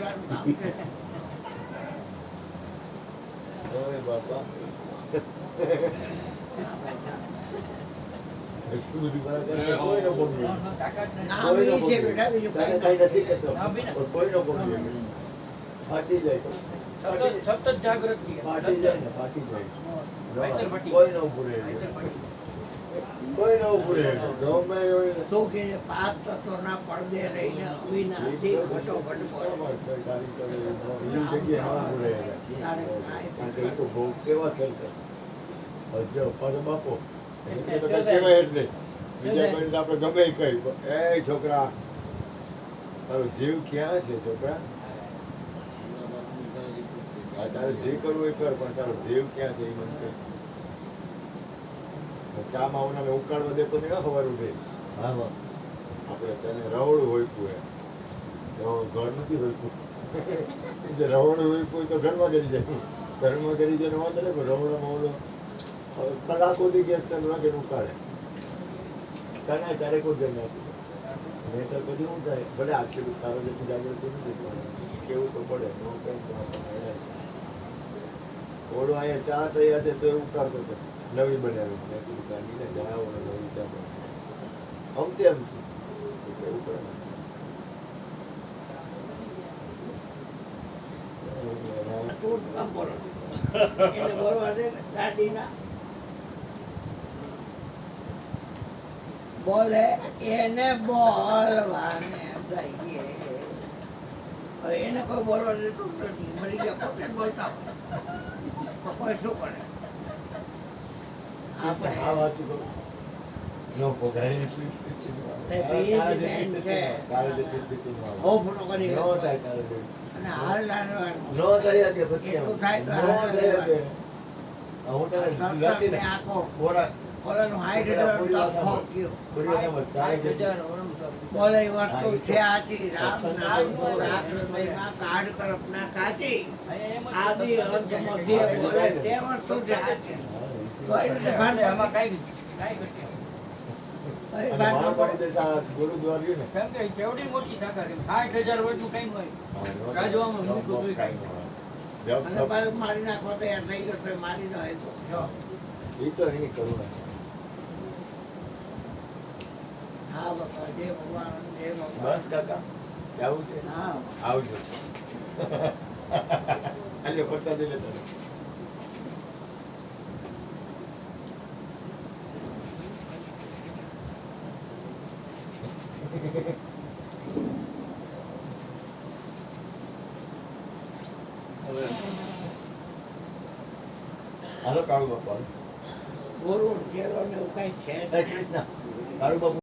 બોલવાનું કામ છે. ઓય બાપા એટલું બધું બળા કરે કોઈ ન બોલે. નામ ઈ છે બેટા, બીજું તને કાંઈ કઈ નથી કહેતો. ના બેન. કોઈ ન બોલે. ફાટી જાય. સતત જાગૃતિ ફાટી જાય ને ફાટી જાય. ફાઈટર ફાટી. કોઈ ન ઉભું રહે. ફાઈટર ફાટી. કોઈ ન ઉભું રહે. ગમે હોય ને. શું કે છે, પાંચ તત્વોના પડદે રહીને અવિનાશી ઘટોઘટ બોલે. તારી જગ્યાએ ન ઉભું રહે. તારે કાંઈ કારણ કે એ તો બહુ કેવા ખેલતા. હજુ પાછો બાપો એટલે તો કઈ કહેવાય જ નહીં. બીજા કોઈને આપણે ગમે એ કહી, એ છોકરા તારો જીવ ક્યાં છે છોકરા? આ તારે જે કરવું એ કર, પણ તારો જીવ ક્યાં છે એ મને કહે. ચામાં ઓનાને ઉકાળવા દેતો નહીં ખબર ઉઠે. આપણે તેને રવડું હોયકું એ ઘર નથી હોયકું. જે રવડું હોયકું તો ઘરમાં કરી જાય. ઘરમાં કરી જાય વાંધો નહીં, પણ રવડામાં ઓલો કલાકોથી ગેસ ચાલુ રાખીને ઉકાળે. તને ત્યારે કોઈ ઘર નાખી નહીતર પછી શું થાય? ભલે આટલી તારો જેટલી જાગૃતિ નથી કેવું તો પડે. નો કેમ તો આપણને ઓલો અહીંયા ચા તૈયાર છે તો એ ઉકાળતો હતો, નવી બનાવી મેં કીધું કાઢીને ચા ઓલો નવી ચા બનાવી અમથી અમથી કેવું પડે. ટૂંકમાં બોલો. એને બોલવા દે ને, દાદીના બોલે એને બોલવાને દઈએ. હવે એને કોઈ બોલવા દેતું જ નથી. મરી ગયા પોતે જ બોલતા હોય તો કોઈ શું કરે? આપણે આ વાંચું કરું ન પોગાય એટલી સ્થિતિમાં. તે બીજ બેન છે. તારે જેટલી સ્થિતિમાં હોફનો કરી ન શકો. થાય તારે જેવી. અને હાલ લાડવાનું. ન થઈ શકે પછી એટલું થાય તો ન હાલ થઈ શકે. લાડવાનું. હું તને સત્સંગની લખીને આંખો બોરા ઓલાનું 60,000 તક ગયો. બોલ્યો ને મત તારે જેટલી બોલે એ વસ્તુ છે આથી રામ નામ કો રાક્ષસમયમાં કાઢ કલ્પના કાચી આદિ અંત મધ્ય બોલે તે વસ્તુ છે આથી. કોઈ નથી ભાન આમાં કાંઈ ઘટ્યું. કોઈ અને ભાન ન મહાપરિ પડે. દેશ આ ગુરુદ્વાર રહ્યું ને કેમ કે કેવડી મોટી તાકાત એમ 60,000 વર્ષનું કંઈ ન હોય. રાજવામાં મૂક્યું તોય કાંઈ અને પાછું મારી નાખો તો યાર થઈ ગયો તો મારી ન હોય તો. જો. એ તો એની કરુણા. હા બાપા જય ભગવાન જય ભગવાન. બસ કાકા જવું છે હા આવજો. આલ્યો પ્રસાદી લેતા હાલો કાળુ બાપુ ગુરુ ચેલો ને એવું કઈ છે જ હે કૃષ્ણ કાળુ બાપુ